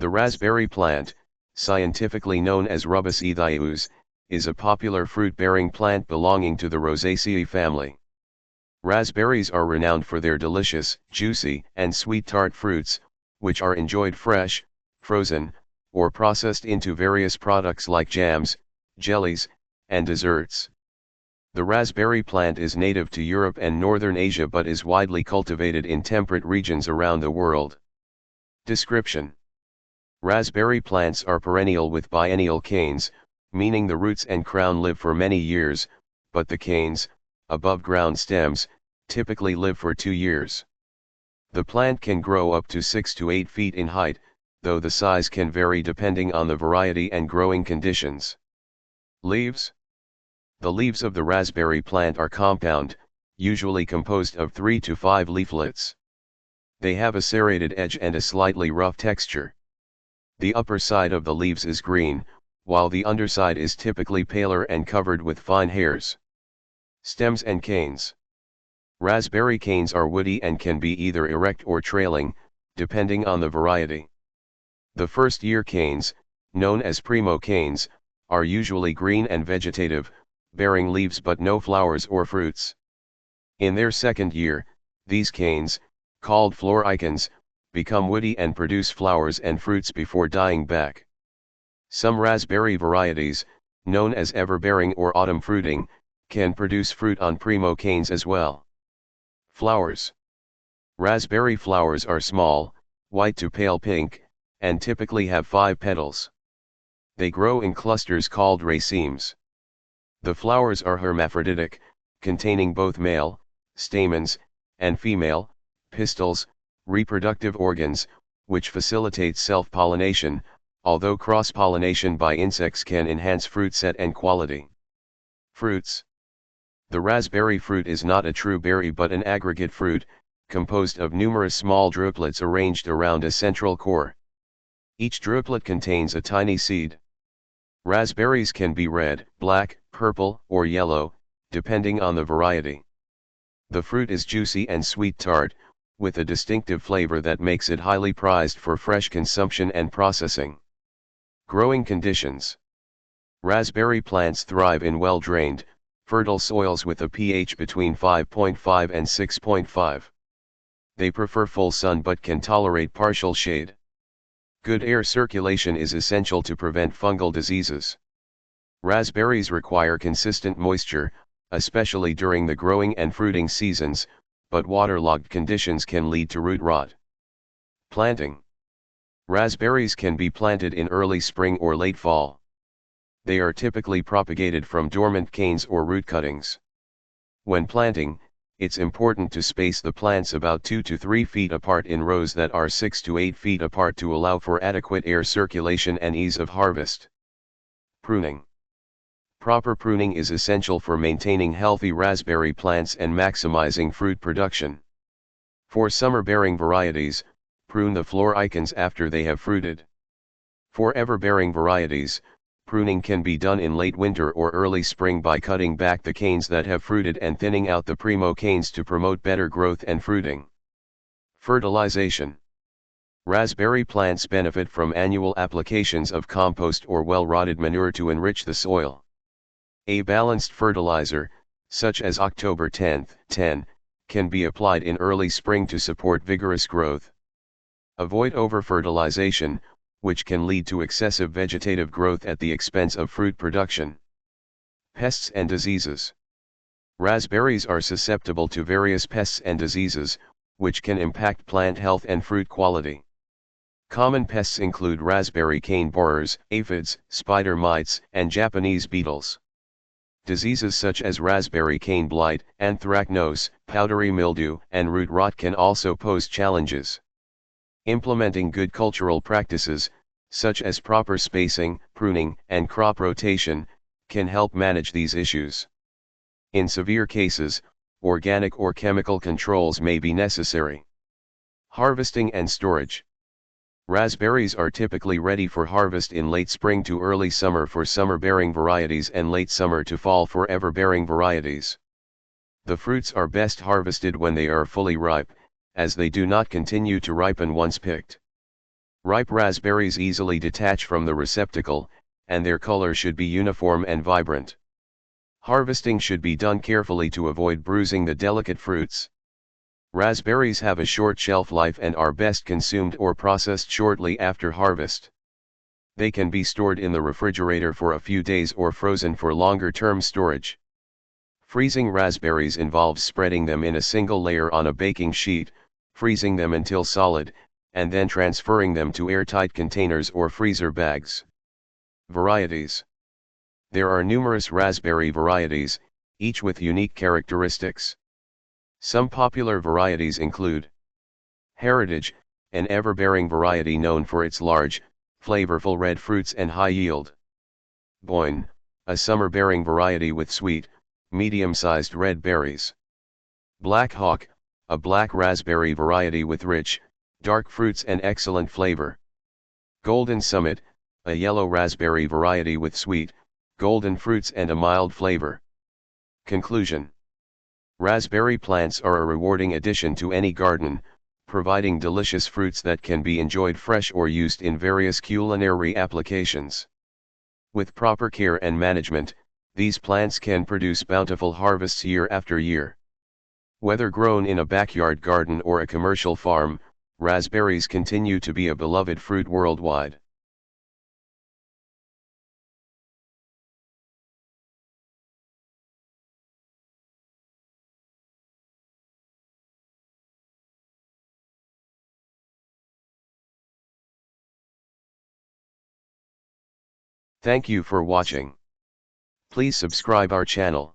The raspberry plant, scientifically known as Rubus aethius, is a popular fruit-bearing plant belonging to the Rosaceae family. Raspberries are renowned for their delicious, juicy, and sweet tart fruits, which are enjoyed fresh, frozen, or processed into various products like jams, jellies, and desserts. The raspberry plant is native to Europe and northern Asia but is widely cultivated in temperate regions around the world. Description: raspberry plants are perennial with biennial canes, meaning the roots and crown live for many years, but the canes, above-ground stems, typically live for 2 years. The plant can grow up to 6 to 8 feet in height, though the size can vary depending on the variety and growing conditions. Leaves. The leaves of the raspberry plant are compound, usually composed of 3 to 5 leaflets. They have a serrated edge and a slightly rough texture. The upper side of the leaves is green, while the underside is typically paler and covered with fine hairs. Stems and canes. Raspberry canes are woody and can be either erect or trailing, depending on the variety. The first-year canes, known as primo canes, are usually green and vegetative, bearing leaves but no flowers or fruits. In their second year, these canes, called floricans, become woody and produce flowers and fruits before dying back. Some raspberry varieties, known as everbearing or autumn fruiting, can produce fruit on primo canes as well. Flowers. Raspberry flowers are small, white to pale pink, and typically have 5 petals. They grow in clusters called racemes. The flowers are hermaphroditic, containing both male, stamens, and female, pistils, reproductive organs, which facilitate self-pollination, although cross-pollination by insects can enhance fruit set and quality. Fruits. The raspberry fruit is not a true berry but an aggregate fruit, composed of numerous small drupelets arranged around a central core. Each druplet contains a tiny seed. Raspberries can be red, black, purple, or yellow, depending on the variety. The fruit is juicy and sweet tart, with a distinctive flavor that makes it highly prized for fresh consumption and processing. Growing conditions. Raspberry plants thrive in well-drained, fertile soils with a pH between 5.5 and 6.5. They prefer full sun but can tolerate partial shade. Good air circulation is essential to prevent fungal diseases. Raspberries require consistent moisture, especially during the growing and fruiting seasons, but waterlogged conditions can lead to root rot. Planting. Raspberries can be planted in early spring or late fall. They are typically propagated from dormant canes or root cuttings. When planting, it's important to space the plants about 2 to 3 feet apart in rows that are 6 to 8 feet apart to allow for adequate air circulation and ease of harvest. Pruning. Proper pruning is essential for maintaining healthy raspberry plants and maximizing fruit production. For summer-bearing varieties, prune the floricans after they have fruited. For ever-bearing varieties, pruning can be done in late winter or early spring by cutting back the canes that have fruited and thinning out the primo canes to promote better growth and fruiting. Fertilization. Raspberry plants benefit from annual applications of compost or well-rotted manure to enrich the soil. A balanced fertilizer, such as October 10, can be applied in early spring to support vigorous growth. Avoid over-fertilization, which can lead to excessive vegetative growth at the expense of fruit production. Pests and diseases. Raspberries are susceptible to various pests and diseases, which can impact plant health and fruit quality. Common pests include raspberry cane borers, aphids, spider mites, and Japanese beetles. Diseases such as raspberry cane blight, anthracnose, powdery mildew, and root rot can also pose challenges. Implementing good cultural practices, such as proper spacing, pruning, and crop rotation, can help manage these issues. In severe cases, organic or chemical controls may be necessary. Harvesting and storage. Raspberries are typically ready for harvest in late spring to early summer for summer-bearing varieties and late summer to fall for ever-bearing varieties. The fruits are best harvested when they are fully ripe, as they do not continue to ripen once picked. Ripe raspberries easily detach from the receptacle, and their color should be uniform and vibrant. Harvesting should be done carefully to avoid bruising the delicate fruits. Raspberries have a short shelf life and are best consumed or processed shortly after harvest. They can be stored in the refrigerator for a few days or frozen for longer-term storage. Freezing raspberries involves spreading them in a single layer on a baking sheet, freezing them until solid, and then transferring them to airtight containers or freezer bags. Varieties. There are numerous raspberry varieties, each with unique characteristics. Some popular varieties include Heritage, an ever-bearing variety known for its large, flavorful red fruits and high yield. Boyne, a summer-bearing variety with sweet, medium-sized red berries. Black Hawk, a black raspberry variety with rich, dark fruits and excellent flavor. Golden Summit, a yellow raspberry variety with sweet, golden fruits and a mild flavor. Conclusion. Raspberry plants are a rewarding addition to any garden, providing delicious fruits that can be enjoyed fresh or used in various culinary applications. With proper care and management, these plants can produce bountiful harvests year after year. Whether grown in a backyard garden or a commercial farm, raspberries continue to be a beloved fruit worldwide. Thank you for watching. Please subscribe our channel.